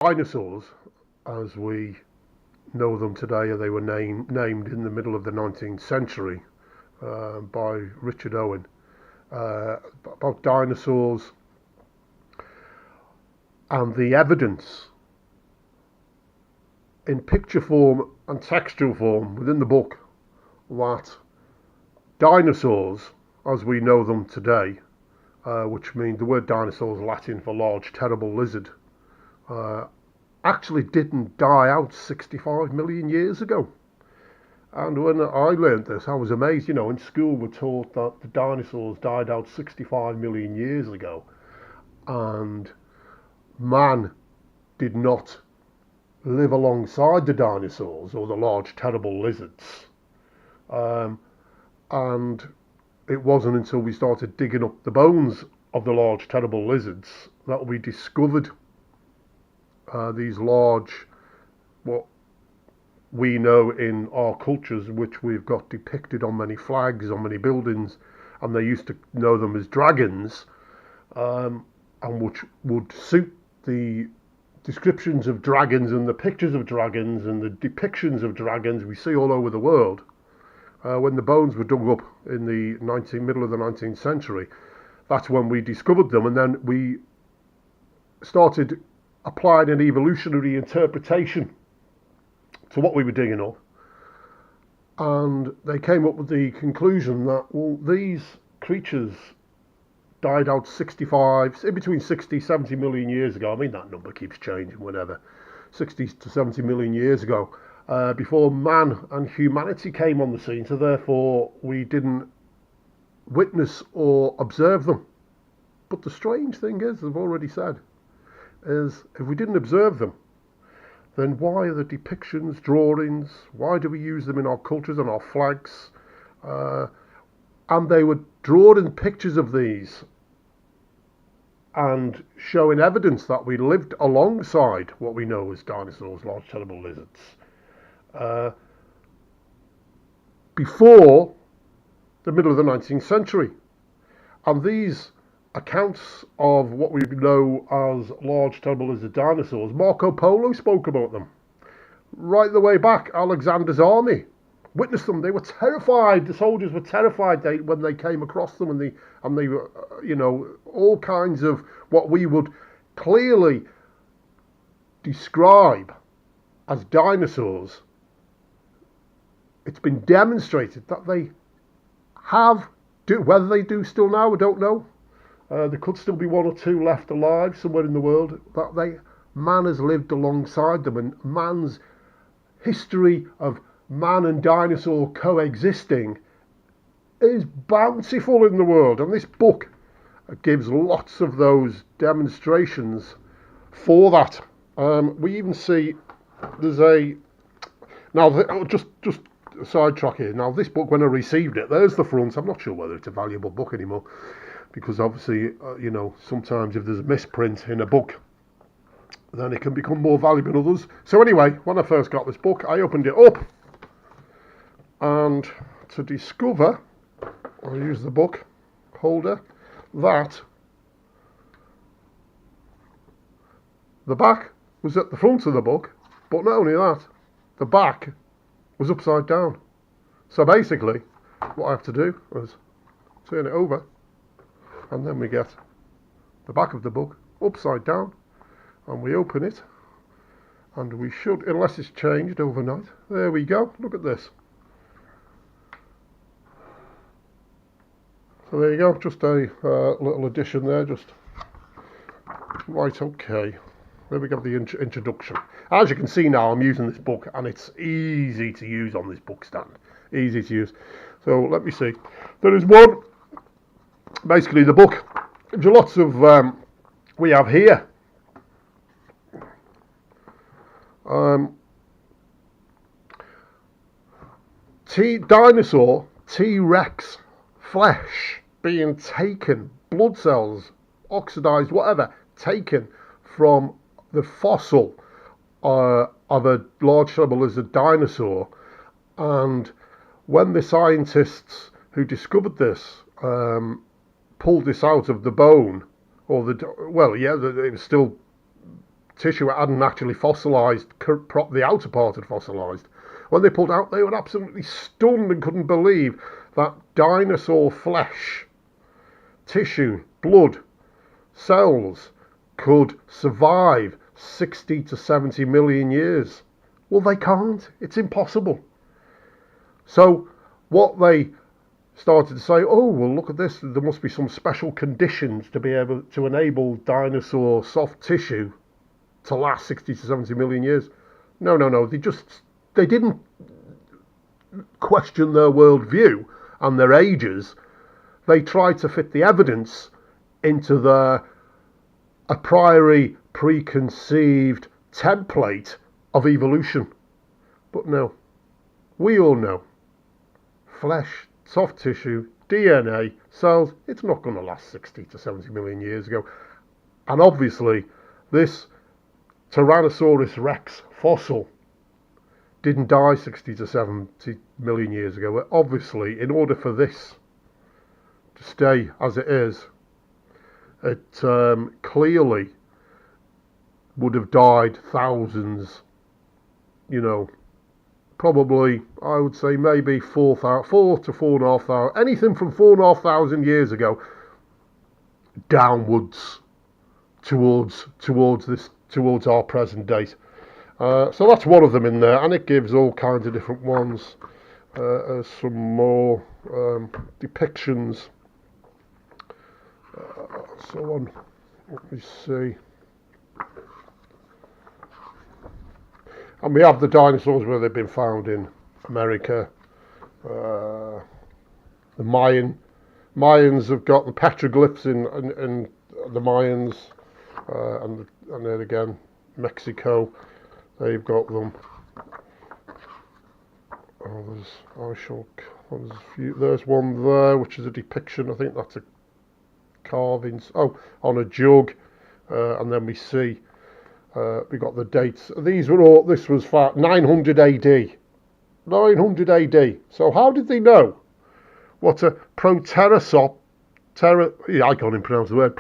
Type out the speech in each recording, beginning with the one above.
Dinosaurs, as we know them today, they were named in the middle of the 19th century by Richard Owen, about dinosaurs and the evidence in picture form and textual form within the book that dinosaurs, as we know them today, which means the word dinosaur is Latin for large, terrible lizard, actually didn't die out 65 million years ago. And when I learned this, I was amazed. You know, in school we're taught that the dinosaurs died out 65 million years ago, and man did not live alongside the dinosaurs or the large, terrible lizards. And it wasn't until we started digging up the bones of the large, terrible lizards that we discovered these large, what we know in our cultures, which we've got depicted on many flags, on many buildings, and they used to know them as dragons, and which would suit the descriptions of dragons and the pictures of dragons and the depictions of dragons we see all over the world. When the bones were dug up in the middle of the 19th century, that's when we discovered them, and then we started applying an evolutionary interpretation to what we were digging up, and they came up with the conclusion that, well, these creatures died out in between 60 70 million years ago. I mean, that number keeps changing, whatever. 60 to 70 million years ago, before man and humanity came on the scene, so therefore we didn't witness or observe them. But the strange thing is, as I've already said, is if we didn't observe them, then why are the depictions, drawings, why do we use them in our cultures and our flags? And they were drawing pictures of these and showing evidence that we lived alongside what we know as dinosaurs, large terrible lizards, before the middle of the 19th century. And these accounts of what we know as large terrible lizard dinosaurs, Marco Polo spoke about them. Right the way back, Alexander's army witnessed them. They were terrified. The soldiers were terrified when they came across them, and they were, all kinds of what we would clearly describe as dinosaurs. It's been demonstrated that they whether they do still now, I don't know. There could still be one or two left alive somewhere in the world, but man has lived alongside them, and man's history of man and dinosaur coexisting is bountiful in the world, and this book gives lots of those demonstrations for that. We even see just a sidetrack here. Now, this book, when I received it, there's the front. I'm not sure whether it's a valuable book anymore, because obviously, sometimes if there's a misprint in a book, then it can become more valuable than others. So anyway, when I first got this book, I opened it up, and to discover, I'll use the book holder, that the back was at the front of the book, but not only that, the back was upside down. So basically, what I have to do is turn it over, and then we get the back of the book upside down, and we open it, and we should, unless it's changed overnight, there we go, look at this. So there you go, just a little addition there, right, okay. There we go, the introduction. As you can see now, I'm using this book, and it's easy to use on this book stand. Easy to use. So let me see. There is one, basically the book gives you lots of, we have here, dinosaur T-Rex flesh being taken, blood cells, oxidized, whatever, taken from the fossil of a large terrible lizard dinosaur. And when the scientists who discovered this pulled this out of the bone, it was still tissue hadn't actually fossilised, the outer part had fossilised. When they pulled out, they were absolutely stunned and couldn't believe that dinosaur flesh, tissue, blood, cells could survive 60 to 70 million years. Well, they can't. It's impossible. So what they started to say, oh, well, look at this. There must be some special conditions to be able to enable dinosaur soft tissue to last 60 to 70 million years. No. They didn't question their worldview and their ages. They tried to fit the evidence into their a priori preconceived template of evolution. But no, we all know flesh, soft tissue, DNA, cells, it's not going to last 60 to 70 million years ago. And obviously, this Tyrannosaurus rex fossil didn't die 60 to 70 million years ago. Obviously, in order for this to stay as it is, it clearly would have died thousands, probably, I would say maybe 4 to 4,500, anything from 4,500 years ago downwards towards our present date. So that's one of them in there, and it gives all kinds of different ones. Some more depictions. So on, let me see. And we have the dinosaurs where they've been found in America. The Mayans have got the petroglyphs in the Mayans, and then again Mexico. They've got them. There's one there, which is a depiction. I think that's a carving. On a jug, and then we see. We got the dates. This was 900 AD. 900 AD. So how did they know what a I can't even pronounce the word,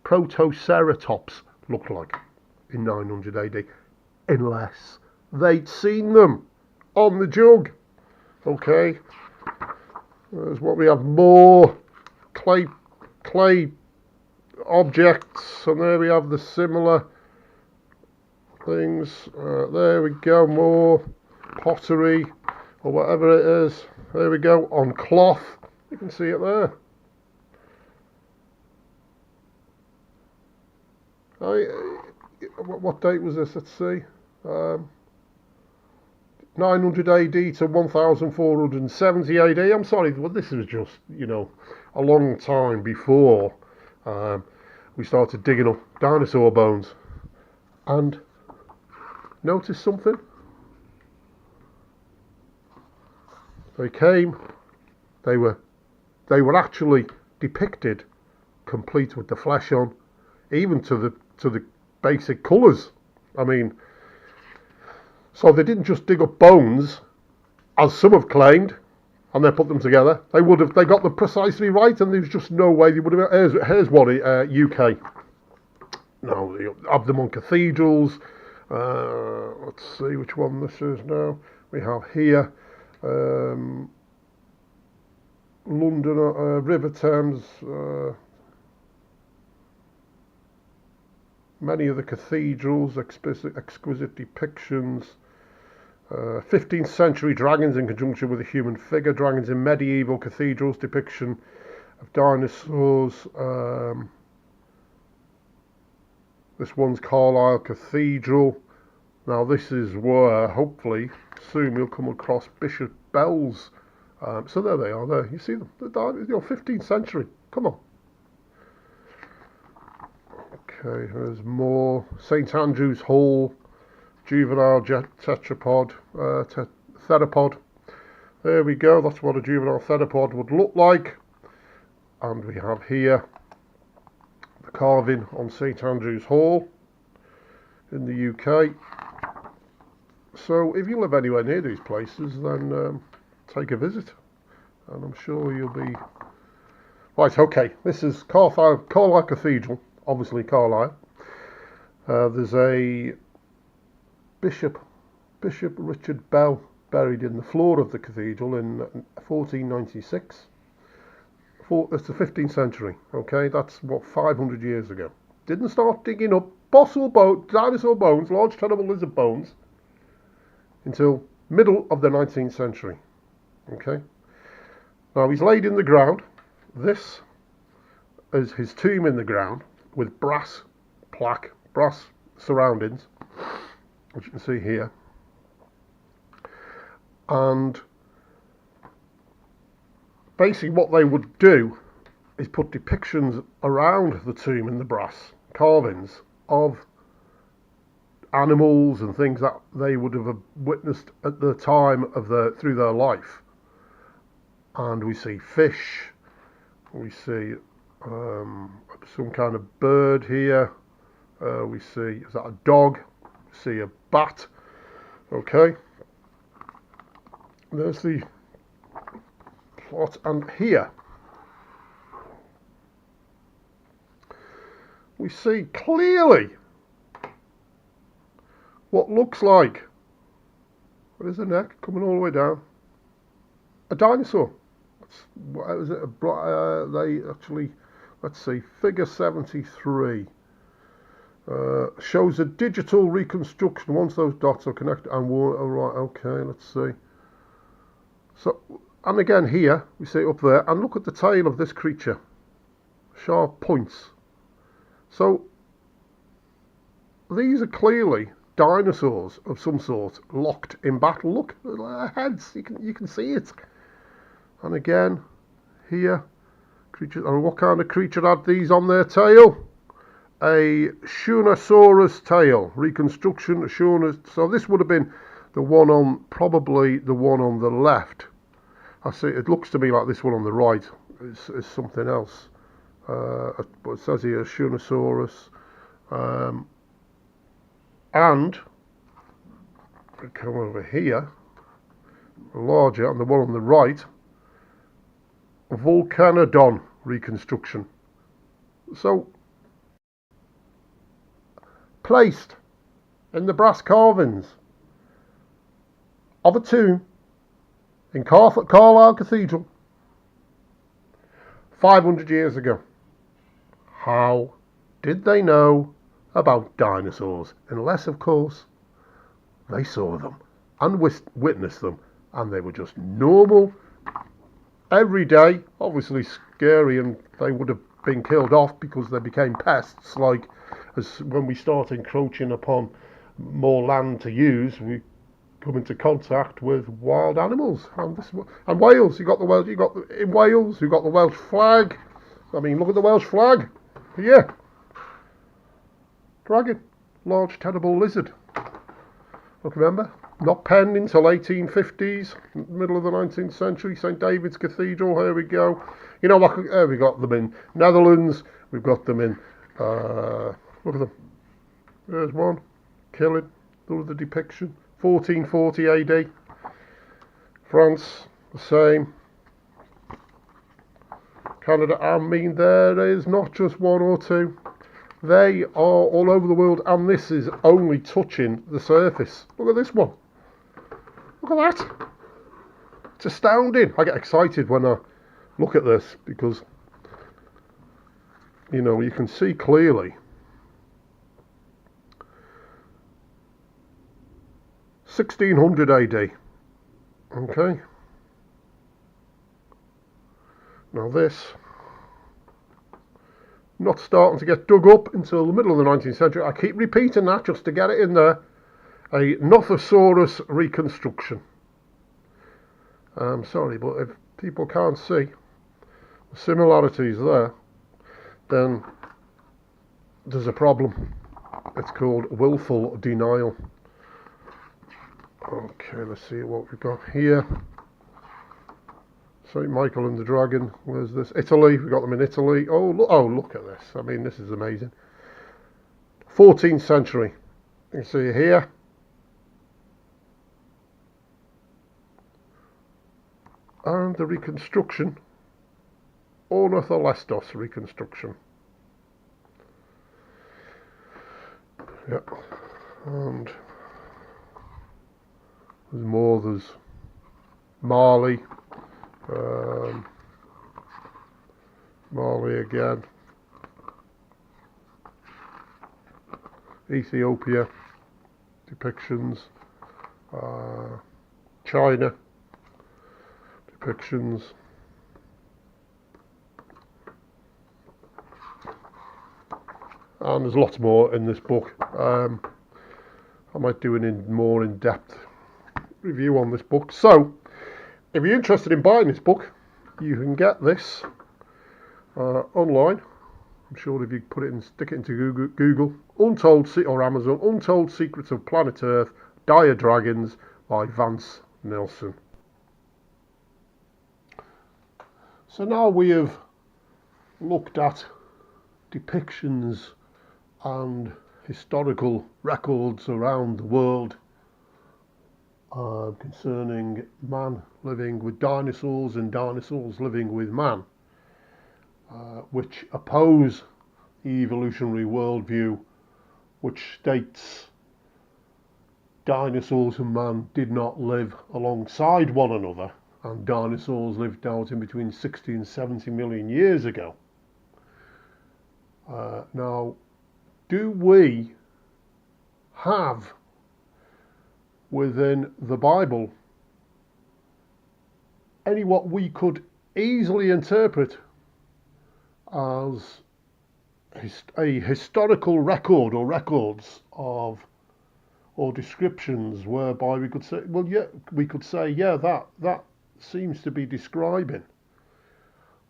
protoceratops looked like in 900 AD, unless they'd seen them on the jug. Okay. There's what we have, more clay objects, and there we have the similar things. There we go, more pottery or whatever it is. There we go, on cloth. You can see it there. What date was this? Let's see. 900 AD to 1470 AD. I'm sorry, well, this was just, a long time before we started digging up dinosaur bones. And notice something? They were actually depicted complete with the flesh on, even to the basic colours. I mean, so they didn't just dig up bones, as some have claimed, and then put them together. They got them precisely right, and there's just no way they would have. Here's one, UK. Now, they have them on cathedrals. Let's see which one this is now. We have here London, River Thames. Many of the cathedrals, exquisite depictions. 15th century dragons in conjunction with a human figure. Dragons in medieval cathedrals. Depiction of dinosaurs. This one's Carlisle Cathedral. Now this is where, hopefully, soon we'll come across Bishop Bells. So there they are there. You see them? They're 15th century. Come on. Okay, there's more. St Andrew's Hall. Juvenile theropod. There we go. That's what a juvenile theropod would look like. And we have here the carving on St Andrew's Hall in the UK. So if you live anywhere near these places, then take a visit, and I'm sure you'll be right. Okay, this is Carlisle Cathedral, obviously Carlisle. There's a Bishop Richard Bell buried in the floor of the cathedral in 1496. That's the 15th century. Okay, that's what, 500 years ago. Didn't start digging up dinosaur bones, large terrible lizard bones, until middle of the 19th century. Okay. Now he's laid in the ground. This is his tomb in the ground with brass plaque, brass surroundings, which you can see here. And basically what they would do is put depictions around the tomb in the brass carvings of animals and things that they would have witnessed at the time of through their life. And we see fish, we see some kind of bird here, we see, is that a dog? We see a bat. Okay, there's the plot, and here we see clearly what looks like, what is the neck coming all the way down? A dinosaur. What is it? They actually, let's see, figure 73 shows a digital reconstruction once those dots are connected and right. Okay, let's see. So, and again here we see it up there, and look at the tail of this creature, sharp points. So these are clearly dinosaurs of some sort locked in battle. Look at their heads, you can see it. And again here, creatures. And what kind of creature had these on their tail? A Shunnosaurus tail reconstruction. So this would have been the one on, probably the one on the left. I see. It looks to me like this one on the right is something else. But it says here Shunnosaurus. And we come over here, larger, and the one on the right, Volcanodon reconstruction. So placed in the brass carvings of a tomb in Carlisle Cathedral 500 years ago. How did they know about dinosaurs? Unless, of course, they saw them and witnessed them, and they were just normal, everyday, obviously scary, and they would have been killed off because they became pests. Like as when we start encroaching upon more land to use, we come into contact with wild animals. And Wales, in Wales you got the Welsh flag. I mean, look at the Welsh flag here. Dragon, large terrible lizard. Look, remember, not penned until 1850s, middle of the 19th century. St David's Cathedral. Here we go. You know, like we got them in Netherlands. We've got them in. Look at them. There's one killing. Look at the depiction. 1440 AD. France, the same. Canada. I mean, there is not just one or two. They are all over the world, and this is only touching the surface. Look at this one. Look at that. It's astounding. I get excited when I look at this because, you know, you can see clearly 1600 AD. Okay. Now this, not starting to get dug up until the middle of the 19th century. I keep repeating that just to get it in there. A Nothosaurus reconstruction. I'm sorry, but if people can't see the similarities there, then there's a problem. It's called willful denial. Okay, let's see what we've got here. St. Michael and the Dragon. Where's this? Italy. We've got them in Italy. Oh, look at this. I mean, this is amazing. 14th century. You can see here. And the reconstruction. Ornitholestos reconstruction. Yeah, and there's more. There's Mali, um, Mali again, Ethiopia depictions, China depictions, and there's lots more in this book. I might do a more in-depth review on this book. So, if you're interested in buying this book, you can get this online. I'm sure if you put it and stick it into Google, Untold or Amazon, Untold Secrets of Planet Earth, Dire Dragons by Vance Nelson. So now we have looked at depictions and historical records around the world concerning man living with dinosaurs and dinosaurs living with man, which oppose the evolutionary worldview, which states dinosaurs and man did not live alongside one another, and dinosaurs lived out in between 60 and 70 million years ago. Now, do we have within the Bible any what we could easily interpret as a historical record or records of or descriptions whereby we could say, well, yeah, we could say, yeah, that seems to be describing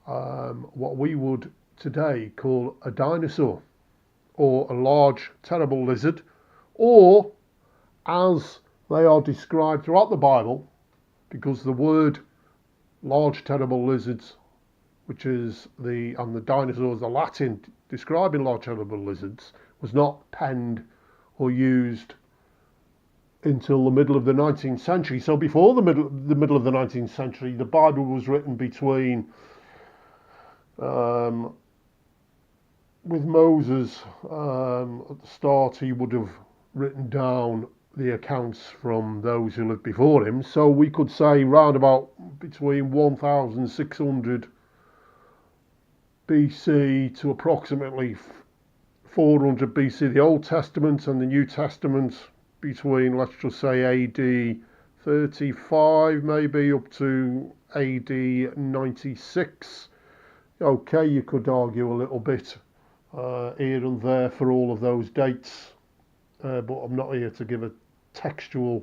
what we would today call a dinosaur, or a large terrible lizard, or as they are described throughout the Bible, because the word large terrible lizards, which is the dinosaurs, the Latin describing large terrible lizards, was not penned or used until the middle of the 19th century. So before the middle of the 19th century, the Bible was written between with Moses at the start. He would have written down the accounts from those who lived before him. So we could say round about between 1600 BC to approximately 400 BC, the Old Testament, and the New Testament between, let's just say, AD 35 maybe up to AD 96. Okay, you could argue a little bit here and there for all of those dates, but I'm not here to give a textual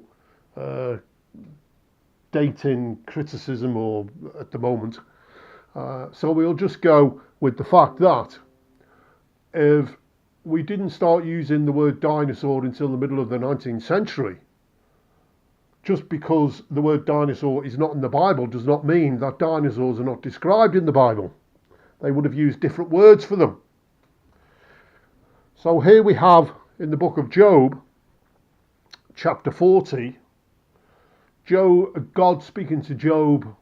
dating criticism or at the moment. So we'll just go with the fact that if we didn't start using the word dinosaur until the middle of the 19th century, just because the word dinosaur is not in the Bible does not mean that dinosaurs are not described in the Bible. They would have used different words for them. So here we have in the book of Job, chapter 40, God speaking to Job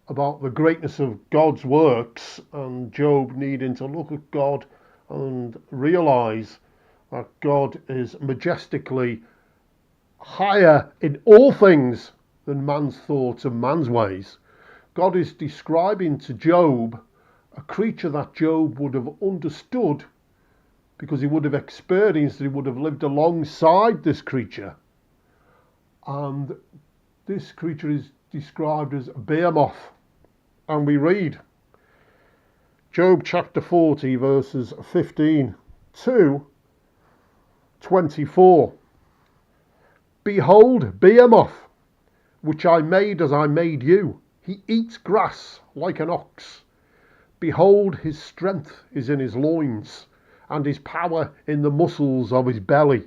about the greatness of God's works, and Job needing to look at God and realize that God is majestically higher in all things than man's thoughts and man's ways. God is describing to Job a creature that Job would have understood, because he would have experienced, he would have lived alongside this creature. And this creature is described as Behemoth. And we read Job chapter 40 verses 15 to 24. Behold, Behemoth, which I made as I made you. He eats grass like an ox. Behold, his strength is in his loins, and his power in the muscles of his belly.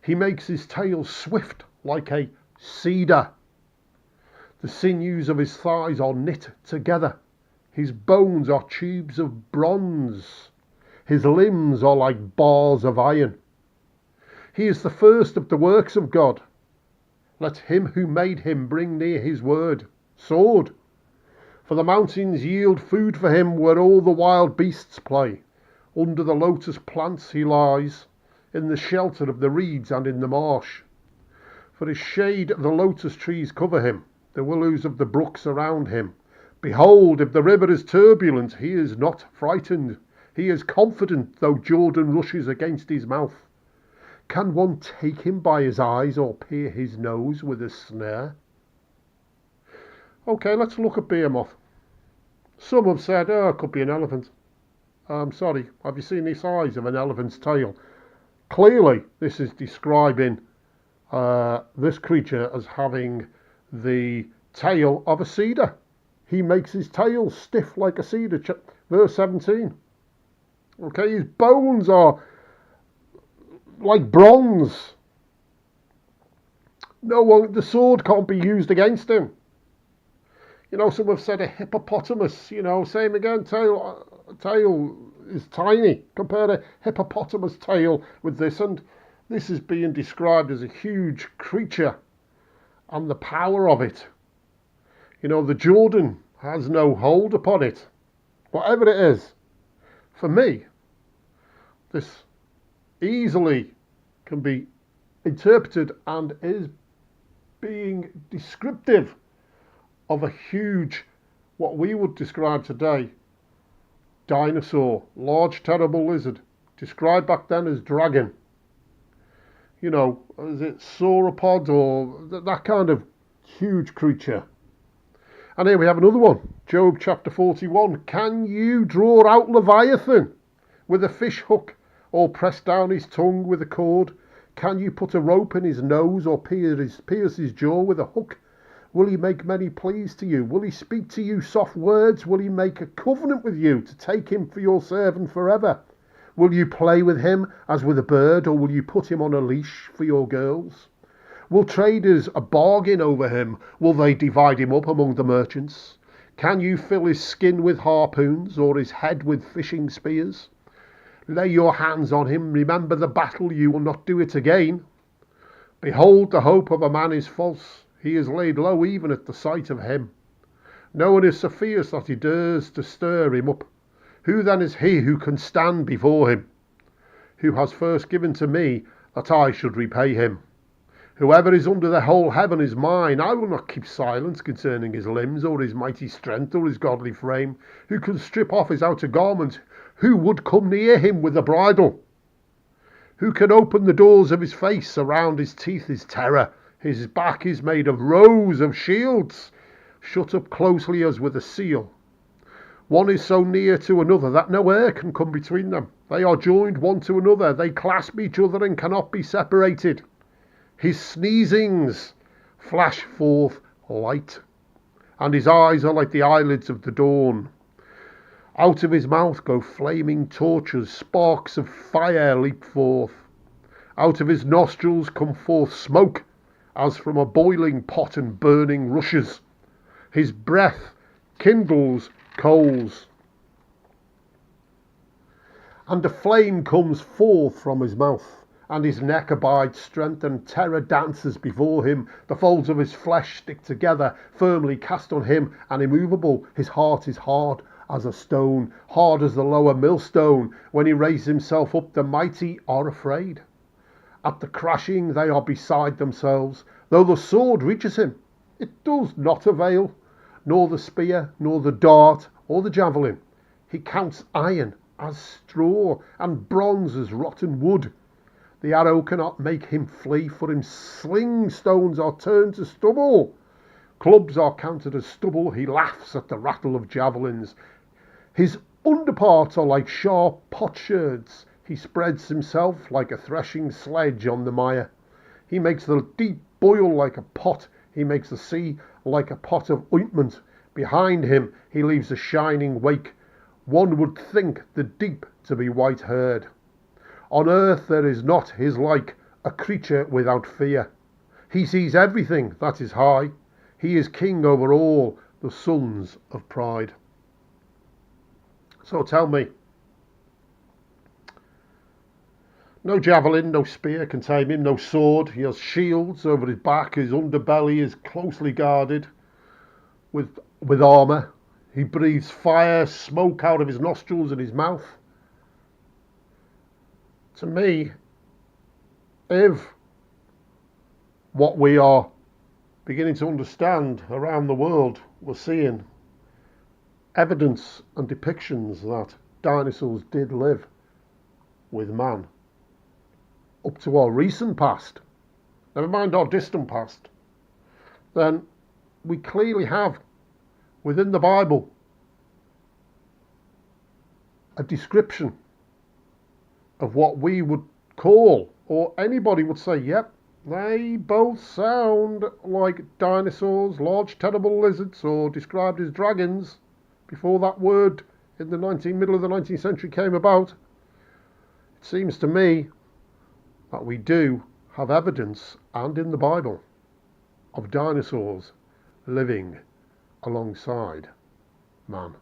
He makes his tail swift like a cedar. The sinews of his thighs are knit together. His bones are tubes of bronze. His limbs are like bars of iron. He is the first of the works of God. Let him who made him bring near his word. Sword. For the mountains yield food for him where all the wild beasts play. Under the lotus plants he lies. in the shelter of the reeds and in the marsh. For his shade the lotus trees cover him, the willows of the brook surround him. Behold, if the river is turbulent, he is not frightened. He is confident, though Jordan rushes against his mouth. Can one take him by his eyes or peer his nose with a snare? Okay, let's look at Behemoth. Some have said, oh, it could be an elephant. I'm sorry, have you seen the size of an elephant's tail? Clearly, this is describing this creature as having the tail of a cedar. He makes his tail stiff like a cedar. Verse 17. Okay, his bones are like bronze. No, the sword can't be used against him. You know, some have said a hippopotamus. You know, same again. Tail is tiny. Compare a hippopotamus tail with this, and this is being described as a huge creature and the power of it. You know, the Jordan has no hold upon it. Whatever it is, for me, this easily can be interpreted and is being descriptive of a huge, what we would describe today, dinosaur, large terrible lizard, described back then as dragon. You know, is it sauropod or that kind of huge creature? And here we have another one, Job chapter 41. Can you draw out Leviathan with a fish hook, or press down his tongue with a cord? Can you put a rope in his nose, or pierce his jaw with a hook? Will he make many pleas to you? Will he speak to you soft words? Will he make a covenant with you to take him for your servant forever? Will you play with him as with a bird, or will you put him on a leash for your girls? Will traders bargain over him? Will they divide him up among the merchants? Can you fill his skin with harpoons, or his head with fishing spears? Lay your hands on him, remember the battle, you will not do it again. Behold, the hope of a man is false. He is laid low even at the sight of him. No one is so fierce that he dares to stir him up. Who then is he who can stand before him? Who has first given to me that I should repay him? Whoever is under the whole heaven is mine. I will not keep silence concerning his limbs, or his mighty strength, or his godly frame. Who can strip off his outer garment? Who would come near him with a bridle? Who can open the doors of his face? Around his teeth is terror. His back is made of rows of shields, shut up closely as with a seal. One is so near to another that no air can come between them. They are joined one to another. They clasp each other and cannot be separated. His sneezings flash forth light, and his eyes are like the eyelids of the dawn. Out of his mouth go flaming torches, sparks of fire leap forth. Out of his nostrils come forth smoke, as from a boiling pot and burning rushes. His breath kindles coals, and a flame comes forth from his mouth, and his neck abides strength, and terror dances before him. The folds of his flesh stick together, firmly cast on him, and immovable. His heart is hard as a stone, hard as the lower millstone. When he raises himself up, the mighty are afraid. At the crashing they are beside themselves. Though the sword reaches him, it does not avail, nor the spear, nor the dart, or the javelin. He counts iron as straw, and bronze as rotten wood. The arrow cannot make him flee, for him sling stones are turned to stubble. Clubs are counted as stubble. He laughs at the rattle of javelins. His underparts are like sharp potsherds. He spreads himself like a threshing sledge on the mire. He makes the deep boil like a pot. He makes the sea like a pot of ointment. Behind him he leaves a shining wake. One would think the deep to be white-haired. On earth there is not his like, a creature without fear. He sees everything that is high. He is king over all the sons of pride. So tell me, no javelin, no spear can tame him, no sword. He has shields over his back. His underbelly is closely guarded with armour. He breathes fire, smoke out of his nostrils and his mouth. To me, if what we are beginning to understand around the world, we're seeing evidence and depictions that dinosaurs did live with man up to our recent past, never mind our distant past, then we clearly have within the Bible a description of what we would call, or anybody would say, yep, they both sound like dinosaurs, large terrible lizards, or described as dragons before that word in the middle of the 19th century came about. It seems to me that we do have evidence, and in the Bible, of dinosaurs living alongside man.